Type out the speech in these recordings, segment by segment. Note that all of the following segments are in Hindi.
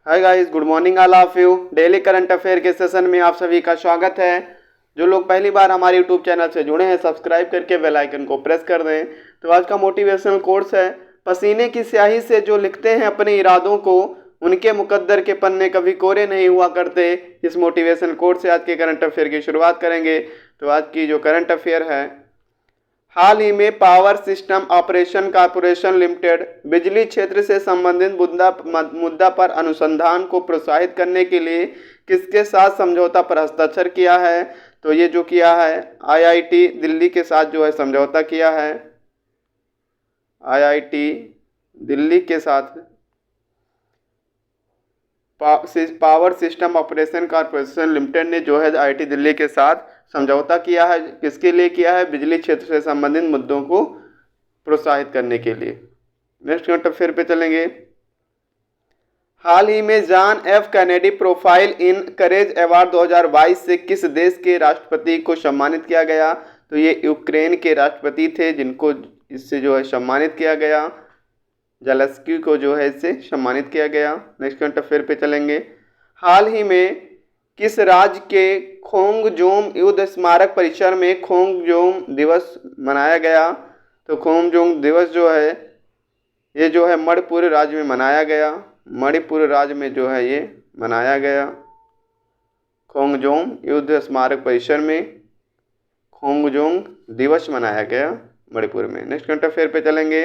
Hi guys, good morning all of you. Daily current affair के सेशन में आप सभी का स्वागत है। जो लोग पहली बार हमारे यूट्यूब चैनल से जुड़े हैं, सब्सक्राइब करके बेल आइकन को प्रेस कर दें। तो आज का मोटिवेशनल कोट्स है, पसीने की स्याही से जो लिखते हैं अपने इरादों को, उनके मुकद्दर के पन्ने कभी कोरे नहीं हुआ करते। इस मोटिवेशनल कोट से आज के करंट अफेयर की शुरुआत करेंगे। तो आज की जो करंट अफेयर है, हाल ही में power system operation corporation limited बिजली क्षेत्र से संबंधित मुद्दा पर अनुसंधान को प्रोत्साहित करने के लिए किसके साथ समझौता पर हस्ताक्षर किया है? तो ये जो किया है, आईआईटी दिल्ली के साथ जो है समझौता किया है। आईआईटी दिल्ली के साथ power system operation corporation limited ने जो है आईआईटी दिल्ली के साथ समझौता किया है। किसके लिए किया है? बिजली क्षेत्र से संबंधित मुद्दों को प्रोत्साहित करने के लिए। नेक्स्ट करंट अफेयर पे चलेंगे। हाल ही में John F Kennedy profile in courage award 2022 से किस देश के राष्ट्रपति को सम्मानित किया गया? तो ये यूक्रेन के राष्ट्रपति थे, जिनको इससे जो है सम्मानित किया गया। जेलेंस्की को जो है इससे सम्मानित किया गया। नेक्स्ट करंट अफेयर पे चलेंगे। हाल ही में किस राज्य के खोंगजोम युद्ध स्मारक परिसर में खोंगजोम दिवस मनाया गया? तो खोंगजोम दिवस जो है ये जो है मणिपुर राज्य में मनाया गया। मणिपुर राज्य में जो है ये मनाया गया। खोंगजोम युद्ध स्मारक परिसर में खोंगजोम दिवस मनाया गया मणिपुर में। नेक्स्ट करंट अफेयर पे चलेंगे।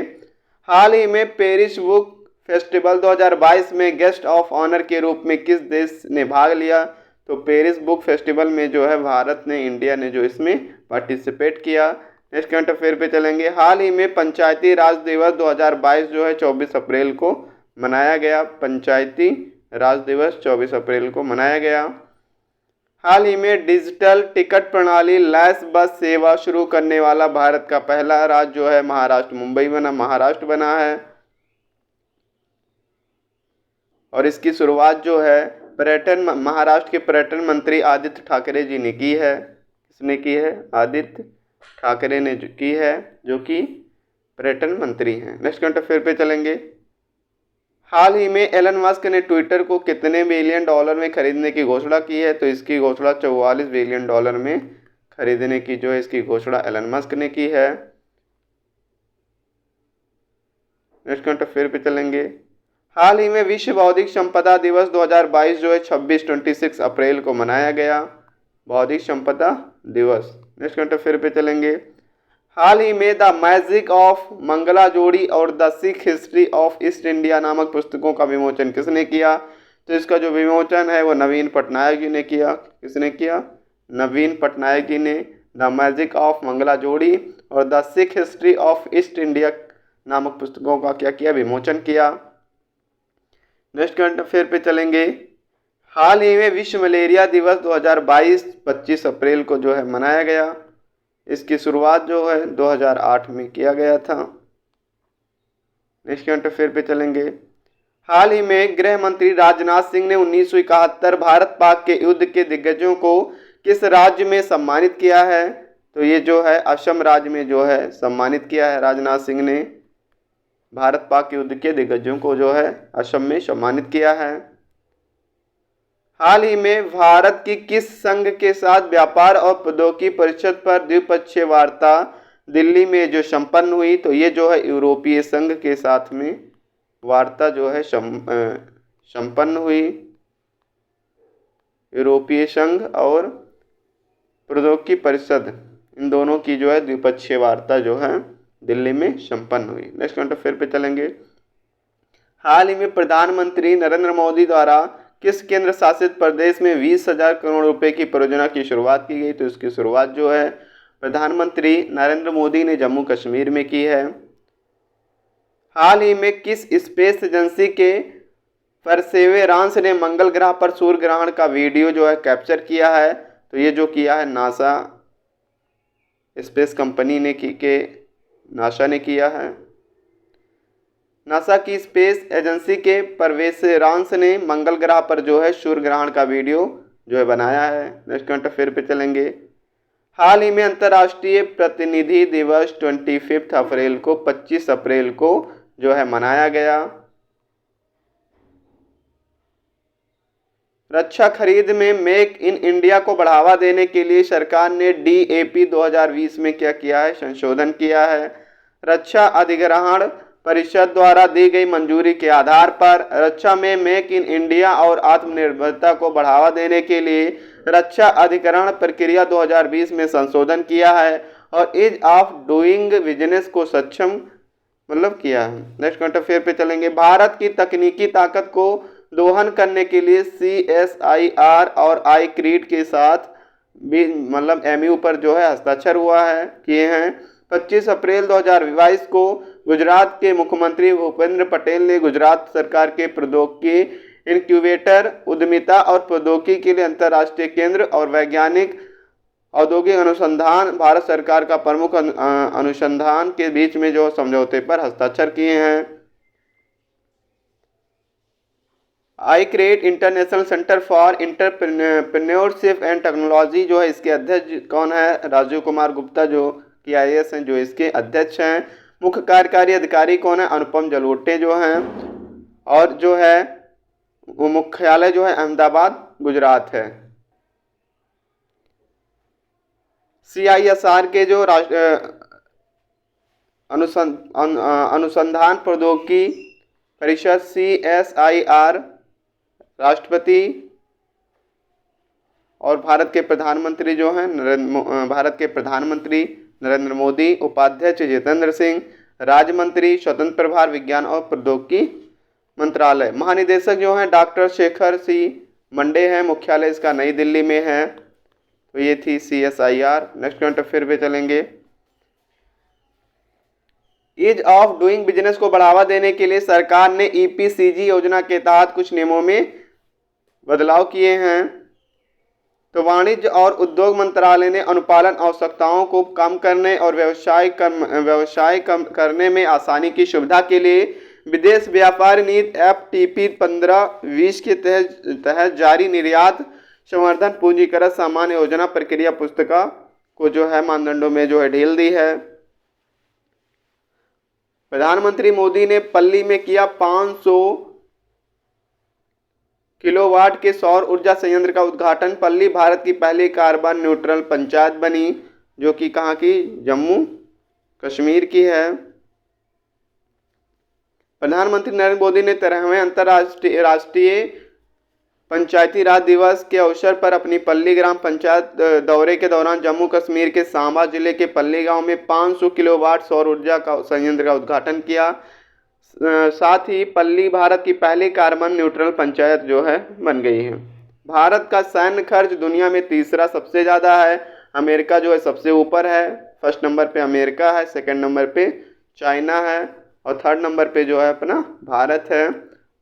हाल ही में पेरिस बुक फेस्टिवल 2022 में गेस्ट ऑफ ऑनर के रूप में किस देश ने भाग लिया? तो पेरिस बुक फेस्टिवल में जो है भारत ने, इंडिया ने जो इसमें पार्टिसिपेट किया। नेक्स्ट करंट अफेयर पे चलेंगे। हाल ही में पंचायती राज दिवस 2022 जो है 24 अप्रैल को मनाया गया। पंचायती राज दिवस 24 अप्रैल को मनाया गया। हाल ही में डिजिटल टिकट प्रणाली लैस बस सेवा शुरू करने वाला भारत का पहला राज्य जो है महाराष्ट्र बना है। और इसकी शुरुआत जो है महाराष्ट्र के पर्यटन मंत्री आदित्य ठाकरे जी ने की है। किसने की है? आदित्य ठाकरे ने की है, जो कि पर्यटन मंत्री हैं। नेक्स्ट करंट अफेयर पे चलेंगे। हाल ही में एलन मस्क ने ट्विटर को कितने बिलियन डॉलर में खरीदने की घोषणा की है? तो इसकी घोषणा 44 बिलियन डॉलर में खरीदने की जो है इसकी घोषणा एलन मस्क ने की है। नेक्स्ट करंट अफेयर पे चलेंगे। हाल ही में विश्व बौद्धिक संपदा दिवस 2022 जो है 26 अप्रैल को मनाया गया। बौद्धिक संपदा दिवस। नेक्स्ट करंट अफेयर पे चलेंगे। हाल ही में द मैजिक ऑफ मंगला जोड़ी और the Sikh history of east India नामक पुस्तकों का विमोचन किसने किया? तो इसका जो विमोचन है वो नवीन पटनायक जी ने किया। किसने किया? नवीन पटनायक जी ने द मैजिक ऑफ मंगला जोड़ी और the Sikh history of east India नामक पुस्तकों का क्या किया? विमोचन किया। नेक्स्ट करंट अफेयर पे चलेंगे। हाल ही में विश्व मलेरिया दिवस 2022 25 अप्रैल को जो है मनाया गया। इसकी शुरुआत जो है 2008 में किया गया था। नेक्स्ट करंट अफेयर पे चलेंगे। हाल ही में गृह मंत्री राजनाथ सिंह ने 1971 भारत पाक के युद्ध के दिग्गजों को किस राज्य में सम्मानित किया है? तो ये जो है असम राज्य में जो है सम्मानित किया है। राजनाथ सिंह ने भारत पाक युद्ध के दिग्गजों को जो है असम में सम्मानित किया है। हाल ही में भारत की किस संघ के साथ व्यापार और प्रौद्योगिकी परिषद पर द्विपक्षीय वार्ता दिल्ली में जो संपन्न हुई? तो ये जो है यूरोपीय संघ के साथ में वार्ता जो है संपन्न हुई। यूरोपीय संघ और प्रौद्योगिकी परिषद, इन दोनों की जो है द्विपक्षीय वार्ता जो है दिल्ली में संपन्न हुई। नेक्स्ट करंट अफेयर पे चलेंगे। हाल ही में प्रधानमंत्री नरेंद्र मोदी द्वारा किस केंद्र शासित प्रदेश में 20,000 करोड़ रुपए की परियोजना की शुरुआत की गई? तो इसकी शुरुआत जो है प्रधानमंत्री नरेंद्र मोदी ने जम्मू कश्मीर में की है। हाल ही में किस स्पेस एजेंसी के परसेवेरांस ने मंगल ग्रह पर सूर्य ग्रहण का वीडियो जो है कैप्चर किया है? तो ये जो किया है नासा स्पेस कंपनी ने नासा ने किया है। नासा की स्पेस एजेंसी के परसेवेरांस ने मंगल ग्रह पर जो है सूर्य ग्रहण का वीडियो जो है बनाया है। नेक्स्ट करंट अफेयर पे चलेंगे। हाल ही में अंतर्राष्ट्रीय प्रतिनिधि दिवस 25 अप्रैल को 25 अप्रैल को जो है मनाया गया। रक्षा खरीद में मेक इन इंडिया को बढ़ावा देने के लिए सरकार ने DAP 2020 में क्या किया है, संशोधन किया है। रक्षा अधिग्रहण परिषद द्वारा दी गई मंजूरी के आधार पर रक्षा में मेक इन इंडिया और आत्मनिर्भरता को बढ़ावा देने के लिए रक्षा अधिग्रहण प्रक्रिया 2020 में संशोधन किया है और ईज ऑफ डूइंग बिजनेस को सक्षम किया है। नेक्स्ट करंट अफेयर पे चलेंगे। भारत की तकनीकी ताकत को दोहन करने के लिए CSIR और ICREAD के साथ भी MOU पर जो है हस्ताक्षर हुआ है, किए हैं। 25 अप्रैल 2022 को गुजरात के मुख्यमंत्री भूपेंद्र पटेल ने गुजरात सरकार के प्रौद्योगिकी इनक्यूबेटर, उद्यमिता और प्रौद्योगिकी के लिए अंतर्राष्ट्रीय केंद्र और वैज्ञानिक औद्योगिक अनुसंधान भारत सरकार का प्रमुख अनुसंधान के बीच में जो समझौते पर हस्ताक्षर किए हैं। ICREAD international centre for entrepreneurship and technology जो है, इसके अध्यक्ष कौन है, राजीव कुमार गुप्ता जो कि IAS हैं, जो इसके अध्यक्ष हैं। मुख्य कार्यकारी अधिकारी कौन है, अनुपम जलोटे जो हैं, और जो है वो मुख्यालय जो है अहमदाबाद गुजरात है। CISR के जो अनुसंधान प्रौद्योगिकी परिषद CSIR राष्ट्रपति और भारत के प्रधानमंत्री जो हैं भारत के प्रधानमंत्री नरेंद्र मोदी, उपाध्यक्ष जितेंद्र सिंह, राज्य मंत्री स्वतंत्र प्रभार विज्ञान और प्रौद्योगिकी मंत्रालय। महानिदेशक जो हैं डॉक्टर शेखर C मंडे हैं, मुख्यालय इसका नई दिल्ली में है। तो ये थी CSIR। नेक्स्ट करंट अफेयर पे चलेंगे। ईज ऑफ डूइंग बिजनेस को बढ़ावा देने के लिए सरकार ने EPCG योजना के तहत कुछ नियमों में बदलाव किए हैं। तो वाणिज्य और उद्योग मंत्रालय ने अनुपालन आवश्यकताओं को कम करने और व्यवसाय करने में आसानी की सुविधा के लिए विदेश व्यापार नीति FTP 15-20 के तहत जारी निर्यात संवर्धन पूंजीकरण सामान्य योजना प्रक्रिया पुस्तिका को जो है मानदंडों में जो है ढील दी है। प्रधानमंत्री मोदी ने पल्ली में किया 500 किलोवाट के सौर ऊर्जा संयंत्र का उद्घाटन। पल्ली भारत की पहली कार्बन न्यूट्रल पंचायत बनी, जो कि कहाँ की, जम्मू कश्मीर की है। प्रधानमंत्री नरेंद्र मोदी ने 13वें अंतर्राष्ट्रीय राष्ट्रीय पंचायती राज दिवस के अवसर पर अपनी पल्ली ग्राम पंचायत दौरे के दौरान जम्मू कश्मीर के सांबा जिले के पल्ली गांव में 500 किलोवाट सौर ऊर्जा का संयंत्र का उद्घाटन किया। साथ ही पल्ली भारत की पहली कार्बन न्यूट्रल पंचायत जो है बन गई है। भारत का सैन्य खर्च दुनिया में तीसरा सबसे ज़्यादा है। अमेरिका जो है सबसे ऊपर है, फर्स्ट नंबर पे अमेरिका है, सेकंड नंबर पे चाइना है और थर्ड नंबर पे जो है अपना भारत है,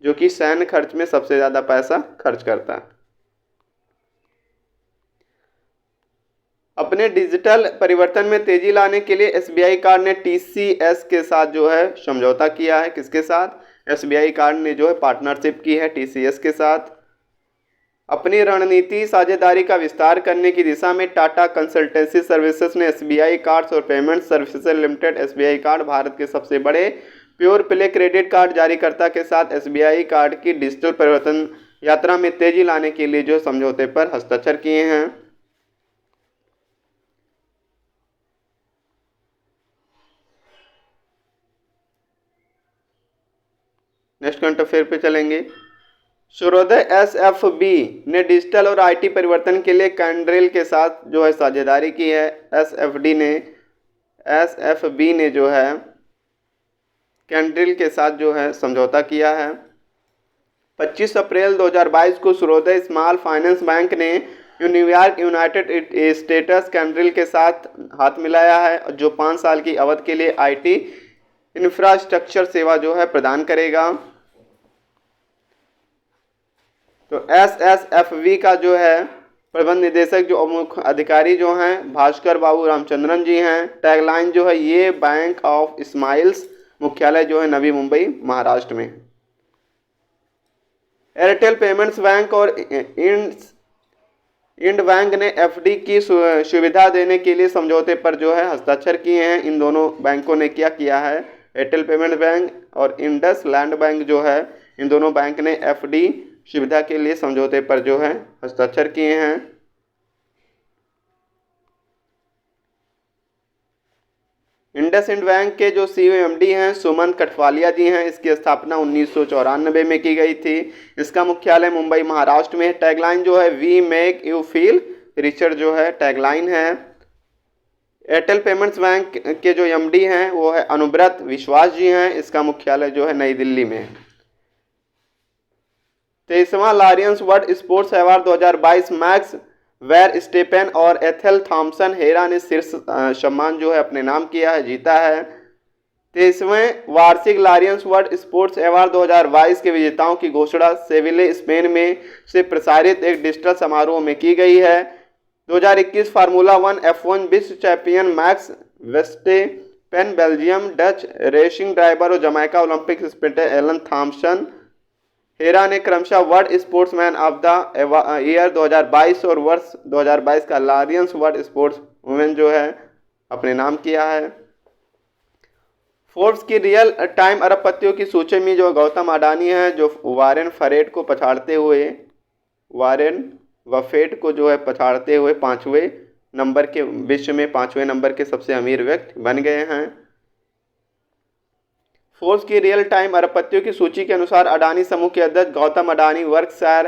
जो कि सैन्य खर्च में सबसे ज़्यादा पैसा खर्च करता है। अपने डिजिटल परिवर्तन में तेजी लाने के लिए SBI कार्ड ने TCS के साथ जो है समझौता किया है। किसके साथ? SBI कार्ड ने जो है पार्टनरशिप की है TCS के साथ। अपनी रणनीति साझेदारी का विस्तार करने की दिशा में टाटा कंसल्टेंसी सर्विसेज ने SBI कार्ड्स और payment services limited SBI card Bharat के सबसे बड़े प्योर प्ले क्रेडिट कार्ड जारीकर्ता के साथ SBI कार्ड की डिजिटल परिवर्तन यात्रा में तेजी लाने के लिए जो समझौते पर हस्ताक्षर किए हैं। नेक्स्ट करंट अफेयर पे चलेंगे। सूर्योदय SFB ने डिजिटल और IT परिवर्तन के लिए कैंड्रिल के साथ जो है साझेदारी की है। SFB ने जो है कैंड्रिल के साथ जो है समझौता किया है। 25 अप्रैल 2022 को सूर्योदय स्मॉल फाइनेंस बैंक ने न्यूयॉर्क यूनाइटेड स्टेट्स कैंड्रिल के साथ हाथ मिलाया है, जो 5 साल की अवधि के लिए IT इंफ्रास्ट्रक्चर सेवा जो है प्रदान करेगा। तो SSFB का जो है प्रबंध निदेशक जो मुख्य अधिकारी जो हैं भास्कर बाबू रामचंद्रन जी हैं। टैगलाइन जो है ये बैंक ऑफ स्माइल्स, मुख्यालय जो है नवी मुंबई महाराष्ट्र में। एयरटेल पेमेंट्स बैंक और इंड बैंक ने FD की सुविधा देने के लिए समझौते पर जो है हस्ताक्षर किए हैं। इन दोनों बैंकों ने क्या किया है, एयरटेल पेमेंट्स बैंक और इंडस लैंड बैंक जो है, इन दोनों बैंक ने FD सुविधा के लिए समझौते पर जो है हस्ताक्षर किए हैं। इंडसइंड बैंक के जो सीईओ हैं सुमंत कठवालिया जी हैं। इसकी स्थापना 1994 में की गई थी। इसका मुख्यालय मुंबई महाराष्ट्र में है। टैगलाइन जो है we make you feel richer जो है टैगलाइन है। एयरटेल पेमेंट्स बैंक के जो एमडी हैं वो है अनुव्रत विश्वास जी हैं। इसका मुख्यालय जो है नई दिल्ली में है। 23वां Laureus world sports award 2022 Max Verstappen और एथेल थॉम्सन हेरा ने शीर्ष सम्मान जो है अपने नाम किया है, जीता है। 23वें वार्षिक लायंस वर्ल्ड स्पोर्ट्स अवार्ड 2022 के विजेताओं की घोषणा सेविले स्पेन में से प्रसारित एक डिजिटल समारोह में की गई है। 2021 फार्मूला 1 F1 विश्व champion Max Verstappen, Belgium Dutch racing driver और Jamaica Olympic sprinter Elaine Thompson Herah ने क्रमशः world sportsman of the year 2022 और वर्ष 2022 का लायंस वर्ल्ड स्पोर्ट्स वुमेन जो है अपने नाम किया है। फोर्ब्स की रियल टाइम अरबपतियों की सूची में जो गौतम अडानी है जो वारेन फरेट को पछाड़ते हुए जो है पछाड़ते हुए 5वें नंबर के विश्व में 5वें नंबर के सबसे अमीर व्यक्ति बन गए हैं। फोर्ब्स की रियल टाइम अरबपतियों की सूची के अनुसार अडानी समूह के अध्यक्ष गौतम अडानी वर्कशायर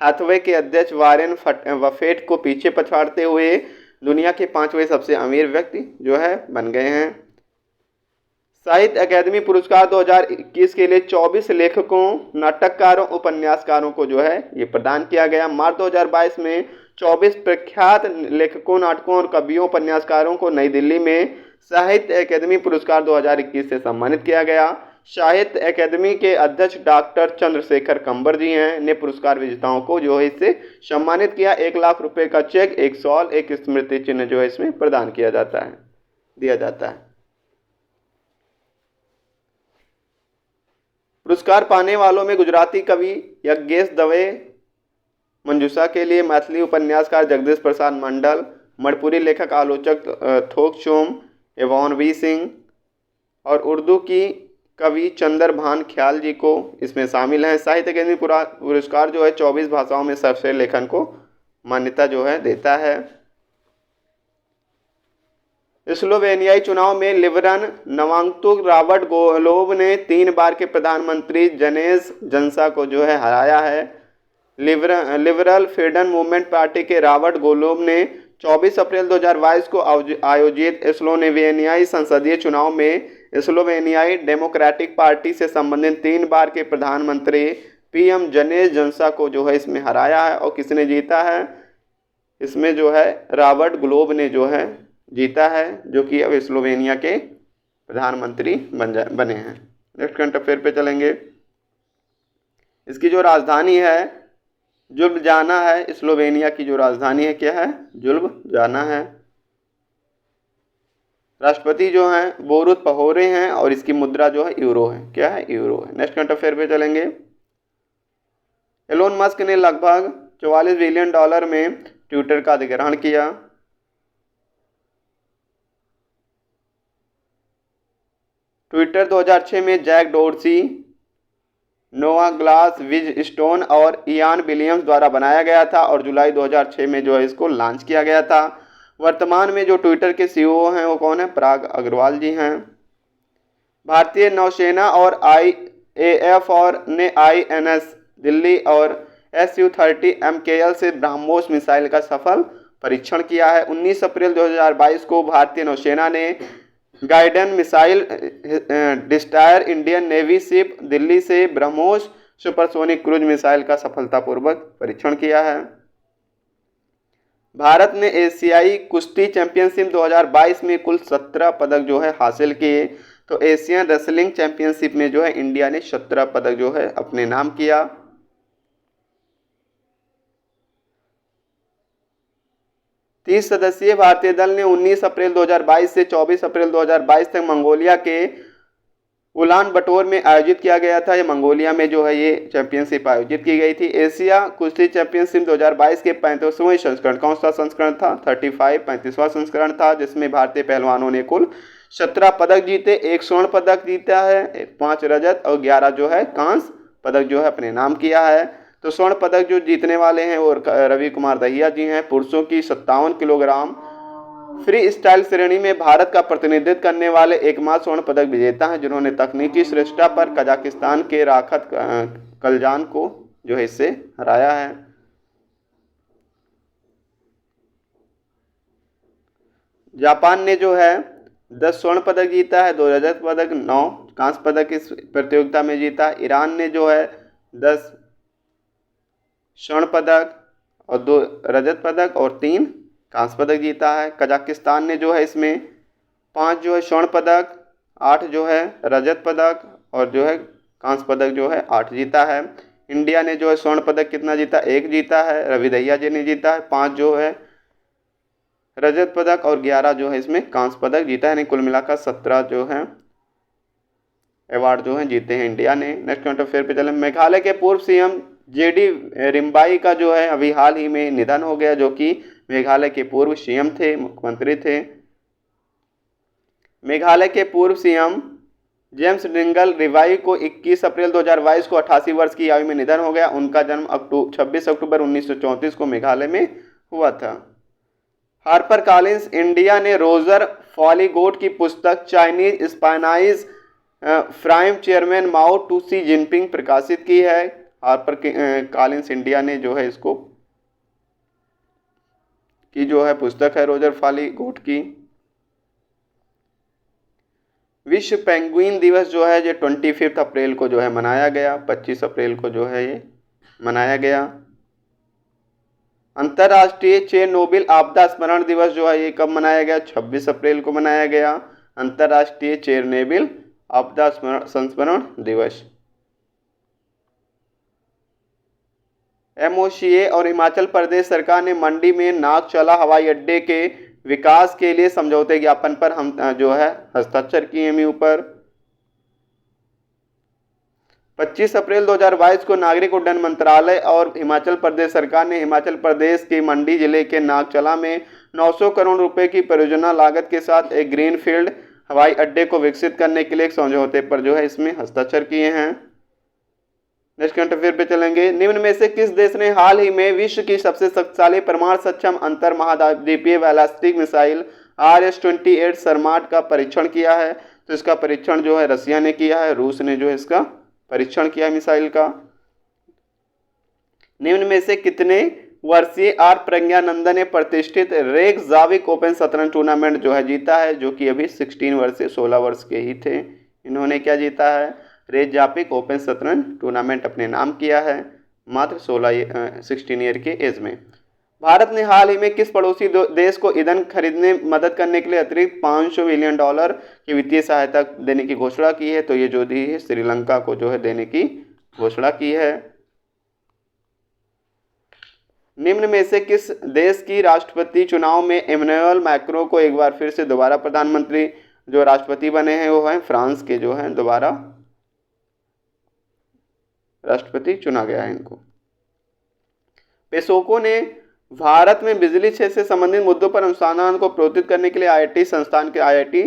हैथवे के अध्यक्ष वारेन बफेट को पीछे पछाड़ते हुए दुनिया के 5वें सबसे अमीर व्यक्ति जो है बन गए हैं। साहित्य अकादमी पुरस्कार 2021 के लिए 24 लेखकों, नाटककारों, उपन्यासकारों को जो है ये प्रदान किया गया। मार्च 2022 में 24 प्रख्यात लेखकों, नाटकों और कवियों, उपन्यासकारों को नई दिल्ली में साहित्य अकादमी पुरस्कार 2021 से सम्मानित किया गया। साहित्य अकादमी के अध्यक्ष डॉक्टर चंद्रशेखर कंबर जी हैं ने पुरस्कार विजेताओं को जो है इससे सम्मानित किया। 1 लाख रुपए का चेक, एक शॉल, एक स्मृति चिन्ह जो है इसमें प्रदान किया जाता है, दिया जाता है। पुरस्कार पाने वालों में गुजराती कवि यज्ञेश दवे, मंजूषा के लिए मैथिली उपन्यासकार जगदीश प्रसाद मंडल, मणिपुरी लेखक आलोचक थोकचोम एवॉन वी सिंह और उर्दू की कवि चंद्रभान ख्याल जी को इसमें शामिल हैं। साहित्य अकादमी पुरस्कार जो है 24 भाषाओं में सर्वश्रेष्ठ लेखन को मान्यता जो है देता है। स्लोवेनियाई चुनाव में लिबरल नवांतुक रॉबर्ट गोलोब ने 3 बार के प्रधानमंत्री जनेज जंसा को जो है हराया है। लिबरल फ्रीडम मूवमेंट पार्टी के रॉबर्ट गोलोब ने 24 अप्रैल 2022 को आयोजित स्लोवेनियाई संसदीय चुनाव में स्लोवेनियाई डेमोक्रेटिक पार्टी से संबंधित 3 बार के प्रधानमंत्री पीएम जनेज जंसा को जो है इसमें हराया है। और किसने जीता है? इसमें जो है रॉबर्ट गोलोब ने जो है जीता है, जो कि अब स्लोवेनिया के प्रधानमंत्री बने हैं। नेक्स्ट करंट अफेयर पे चलेंगे। इसकी जो राजधानी है जुल्बजाना है। स्लोवेनिया की जो राजधानी है क्या है? जुल्बजाना है। राष्ट्रपति जो हैं बोरुत पहोरे हैं और इसकी मुद्रा जो है यूरो है। क्या है? यूरो है। नेक्स्ट करंट अफेयर पे चलेंगे। एलोन मस्क ने लगभग $44 बिलियन में ट्विटर का अधिग्रहण किया। ट्विटर 2006 में जैक डोर्सी, नोआ ग्लास, विज स्टोन और इयान विलियम्स द्वारा बनाया गया था और जुलाई 2006 में जो है इसको लॉन्च किया गया था। वर्तमान में जो ट्विटर के सीईओ हैं वो कौन है? पराग अग्रवाल जी हैं। भारतीय नौसेना और IAF और ने INS दिल्ली और Su-30 MKL से ब्रह्मोस मिसाइल का सफल परीक्षण किया है। 19 अप्रैल 2022 को भारतीय नौसेना ने guided missile destroyer Indian navy ship Delhi से ब्रह्मोस सुपरसोनिक क्रूज मिसाइल का सफलतापूर्वक परीक्षण किया है। भारत ने एशियाई कुश्ती चैंपियनशिप 2022 में कुल 17 पदक जो है हासिल किए। तो एशियन रेसलिंग चैंपियनशिप में जो है इंडिया ने 17 पदक जो है अपने नाम किया। तीस सदस्यीय भारतीय दल ने 19 अप्रैल 2022 से 24 अप्रैल 2022 तक मंगोलिया के उलान बटोर में आयोजित किया गया था। ये मंगोलिया में जो है ये चैंपियनशिप आयोजित की गई थी। एशिया कुश्ती चैंपियनशिप 2022 के 35वें संस्करण, कौन सा संस्करण था? 35वां संस्करण था, जिसमें भारतीय पहलवानों ने कुल 17 पदक जीते। 1 स्वर्ण पदक जीता है, 5 रजत और 11 जो है कांस्य पदक जो है अपने नाम किया है। तो स्वर्ण पदक जो जीतने वाले हैं वो रवि कुमार दहिया जी हैं। पुरुषों की 57 किलोग्राम फ्री स्टाइल श्रेणी में भारत का प्रतिनिधित्व करने वाले एकमात्र स्वर्ण पदक विजेता हैं जिन्होंने तकनीकी श्रेष्ठता पर कजाकिस्तान के राखत कलजान को जो है इससे हराया है। जापान ने जो है 10 स्वर्ण पदक जीता है, 2 रजत पदक, 9 कांस्य पदक इस प्रतियोगिता में जीता। ईरान ने जो है 10 स्वर्ण पदक और 2 रजत पदक और 3 कांस्य पदक जीता है। कजाकिस्तान ने जो है इसमें 5 जो है स्वर्ण पदक, 8 जो है रजत पदक और जो है कांस्य पदक जो है 8 जीता है। इंडिया ने जो है स्वर्ण पदक कितना जीता, 1 जीता है। रवि दहिया जी ने जीता है 5 जो है रजत पदक और 11 जो है इसमें कांस्य पदक जीता है। यानी कुल मिलाकर 17 जो है अवार्ड जो है जीते हैं इंडिया ने। नेक्स्ट करंट अफेयर पे चले। मेघालय के पूर्व सीएम जेडी रिम्बाई का जो है अभी हाल ही में निधन हो गया, जो कि मेघालय के पूर्व सीएम थे, मुख्यमंत्री थे। मेघालय के पूर्व सीएम जेम्स डिंगल रिवाई को 21 अप्रैल 2022 को 88 वर्ष की आयु में निधन हो गया। उनका जन्म 26 अक्टूबर 1934 को मेघालय में हुआ था। हार्पर कॉलिंस इंडिया ने रोजर फॉलीगोट की पुस्तक Chinese spies prime chairman Mao to Xi Jinping प्रकाशित की है। हार्पर कॉलिंस इंडिया ने जो है इसको की जो है पुस्तक है रोजर फॉलीगोट की। विश्व पेंगुइन दिवस जो है ये 25 अप्रैल को जो है मनाया गया, 25 अप्रैल को जो है ये मनाया गया। अंतर्राष्ट्रीय चेरनोबिल आपदा स्मरण दिवस जो है ये कब मनाया गया, 26 अप्रैल को मनाया गया। अंतर्राष्ट्रीय चेरनोबिल आपदा संस्मरण दिवस। एमओसीए और हिमाचल प्रदेश सरकार ने मंडी में नागचला हवाई अड्डे के विकास के लिए समझौते ज्ञापन पर हम जो है हस्ताक्षर किए एमयू पर। 25 अप्रैल 2022 को नागरिक उड्डयन मंत्रालय और हिमाचल प्रदेश सरकार ने हिमाचल प्रदेश के मंडी जिले के नागचला में 900 करोड़ रुपए की परियोजना लागत के साथ एक ग्रीनफील्ड हवाई अड्डे को विकसित करने के लिए एक समझौते पर जो है इसमें हस्ताक्षर किए हैं। नेक्स्ट करंट अफेयर पे चलेंगे। निम्न में से किस देश ने हाल ही में विश्व की सबसे शक्तिशाली परमाणु सक्षम अंतर महाद्वीपीय बैलिस्टिक मिसाइल RS-28 सरमाट का परीक्षण किया है? तो इसका परीक्षण जो है रसिया ने किया है, रूस ने जो है इसका परीक्षण किया मिसाइल का। निम्न में से कितने वर्षीय आर प्रज्ञानंदन ने प्रतिष्ठित रेकजाविक ओपन शतरंज टूर्नामेंट जो है जीता है, जो कि अभी 16 वर्ष के ही थे। इन्होंने क्या जीता है, रेकजाविक ओपन शतरंज टूर्नामेंट अपने नाम किया है मात्र 16 ईयर के एज में। भारत ने हाल ही में किस पड़ोसी देश को ईंधन खरीदने मदद करने के लिए अतिरिक्त $500 बिलियन की वित्तीय सहायता देने की घोषणा की है? तो ये जो दी है श्रीलंका को जो है देने की घोषणा की है। निम्न में से किस देश की राष्ट्रपति चुनाव में इमैनुअल मैक्रों को एक बार फिर से दोबारा प्रधानमंत्री जो राष्ट्रपति बने हैं वो हैं फ्रांस के जो हैं दोबारा राष्ट्रपति चुना गया है इनको। पेसोको ने भारत में बिजली क्षेत्र से संबंधित मुद्दों पर अनुसंधान को प्रोत्साहित करने के लिए आईआईटी संस्थान के आईआईटी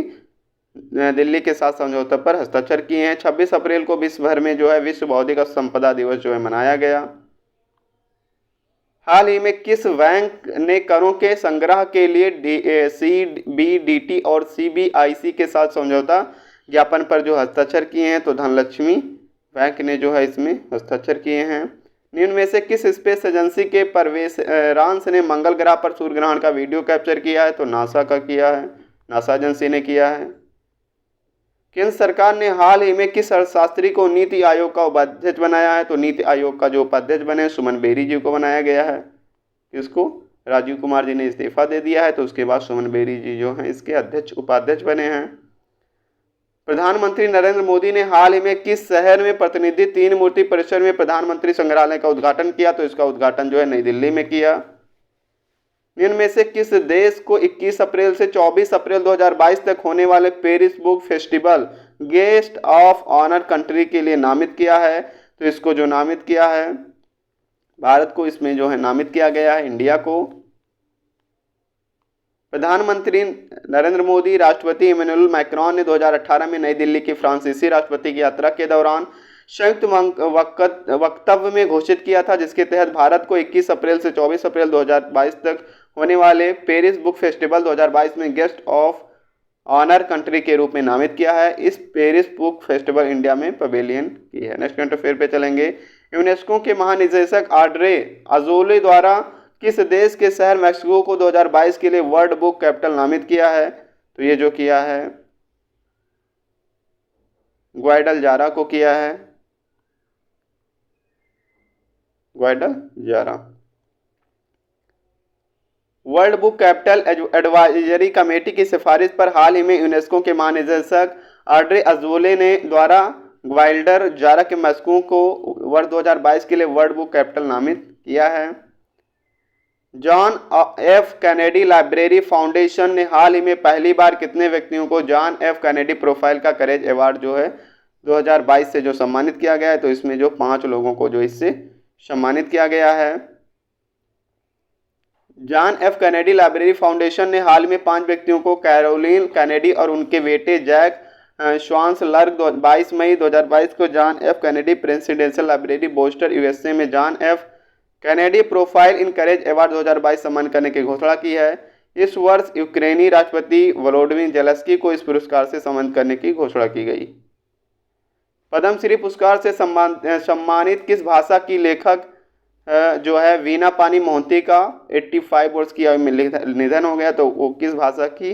दिल्ली के साथ समझौते पर हस्ताक्षर किए हैं। 26 अप्रैल को विश्व भर में जो है विश्व बौद्धिक संपदा दिवस जो है मनाया गया। हाल ही में किस बैंक ने करों के संग्रह के लिए सीबीडीटी और सीबीआईसी के साथ समझौता ज्ञापन पर जो हस्ताक्षर किए हैं? तो धनलक्ष्मी बैंक ने जो है इसमें हस्ताक्षर किए हैं। निम्न में से किस स्पेस एजेंसी के परवेरांश ने मंगल ग्रह पर सूर्य ग्रहण का वीडियो कैप्चर किया है? तो नासा का किया है, नासा एजेंसी ने किया है। केंद्र सरकार ने हाल ही में किस अर्थशास्त्री को नीति आयोग का उपाध्यक्ष बनाया है? तो नीति आयोग का जो उपाध्यक्ष बने सुमन बेरी जी को बनाया गया है। इसको राजीव कुमार जी ने इस्तीफा दे दिया है, तो उसके बाद सुमन बेरी जी जो हैं इसके अध्यक्ष उपाध्यक्ष बने हैं। प्रधानमंत्री नरेंद्र मोदी ने हाल ही में किस शहर में प्रतिनिधि 3 मूर्ति परिसर में प्रधानमंत्री संग्रहालय का उद्घाटन किया? तो इसका उद्घाटन जो है नई दिल्ली में किया। इनमें से किस देश को 21 अप्रैल से 24 अप्रैल 2022 तक होने वाले Paris book festival guest of honour country के लिए नामित किया है? तो इसको जो नामित किया है भारत को इसमें जो है नामित किया गया है, इंडिया को। प्रधानमंत्री नरेंद्र मोदी राष्ट्रपति इमैनुअल मैक्रोन ने 2018 में नई दिल्ली की फ्रांसीसी राष्ट्रपति की यात्रा के दौरान संयुक्त वक्तव्य में घोषित किया था, जिसके तहत भारत को 21 अप्रैल से 24 अप्रैल 2022 तक होने वाले पेरिस बुक फेस्टिवल 2022 में गेस्ट ऑफ ऑनर कंट्री के रूप में नामित किया है। इस पेरिस बुक फेस्टिवल इंडिया में पवेलियन की है। नेक्स्ट करंट अफेयर पे चलेंगे। यूनेस्को के महानिदेशक ऑड्रे अजोले द्वारा किस देश के शहर मैक्सिको को 2022 के लिए वर्ल्ड बुक कैपिटल नामित किया है? तो ये जो किया है ग्वाडलजारा को किया है, Guadalajara. World book capital advisory committee की सिफारिश पर हाल ही में यूनेस्को के महानिदेशक ऑड्रे अजोले ने द्वारा ग्वाडलजारा के मैक्सिको को वर्ष 2022 के लिए वर्ल्ड बुक कैपिटल नामित किया है। John F Kennedy library foundation ने हाल ही में पहली बार कितने व्यक्तियों को जॉन एफ कैनेडी प्रोफाइल का करेज अवार्ड जो है 2022 से जो सम्मानित किया गया है? तो इसमें जो 5 लोगों को जो इससे सम्मानित किया गया है। John F Kennedy library foundation ने हाल में 5 व्यक्तियों को कैरोलिन कैनेडी और उनके बेटे जैक श्वांसलर्ग 22 मई 2022 को John F Kennedy presidential library Boston USA में John F Kennedy profile in courage award 2022 सम्मान करने की घोषणा की है। इस वर्ष यूक्रेनी राष्ट्रपति वोलोडिमिर जेलेंस्की को इस पुरस्कार से सम्मानित करने की घोषणा की गई। पद्मश्री पुरस्कार से सम्मानित किस भाषा की लेखक जो है वीणा पानी मोहंती का 85 वर्ष की आयु में निधन हो गया? तो वो किस भाषा की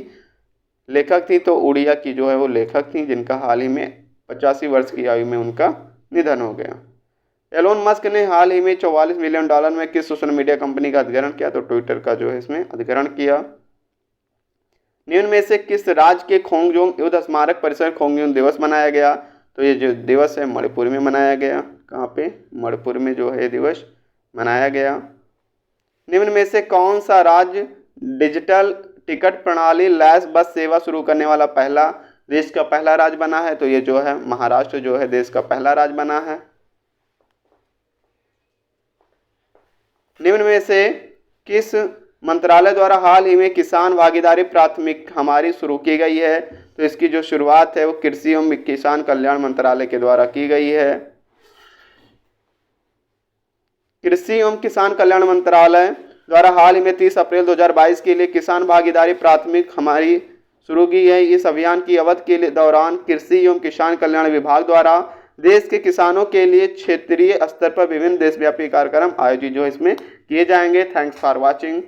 लेखक थी? तो उड़िया की जो है वो लेखक थी, जिनका हाल ही में 85 वर्ष की आयु में उनका निधन हो गया। एलोन मस्क ने हाल ही में $44 मिलियन में किस सोशल मीडिया कंपनी का अधिग्रहण किया? तो ट्विटर का जो है इसमें अधिग्रहण किया। निम्न में से किस राज्य के खोंगजोंग युद्ध स्मारक परिसर खोंगजोंग दिवस मनाया गया? तो ये जो दिवस है मणिपुर में मनाया गया। कहाँ पे? मणिपुर में जो है दिवस मनाया गया। निम्न में से कौन सा राज्य डिजिटल टिकट प्रणाली लैस बस सेवा शुरू करने वाला देश का पहला राज्य बना है? तो ये जो है महाराष्ट्र जो है देश का पहला राज्य बना है। निम्न में से किस मंत्रालय द्वारा हाल ही में किसान भागीदारी प्राथमिक हमारी शुरू की गई है? तो इसकी जो शुरुआत है वो कृषि एवं किसान कल्याण मंत्रालय के द्वारा की गई है। कृषि एवं किसान कल्याण मंत्रालय द्वारा हाल ही में 30 अप्रैल 2022 के लिए किसान भागीदारी प्राथमिक हमारी शुरू की है। इस अभियान की अवधि के दौरान कृषि एवं किसान कल्याण विभाग द्वारा देश के किसानों के लिए क्षेत्रीय स्तर पर विभिन्न देशव्यापी कार्यक्रम आयोजित जो इसमें किए जाएंगे। Thanks for watching.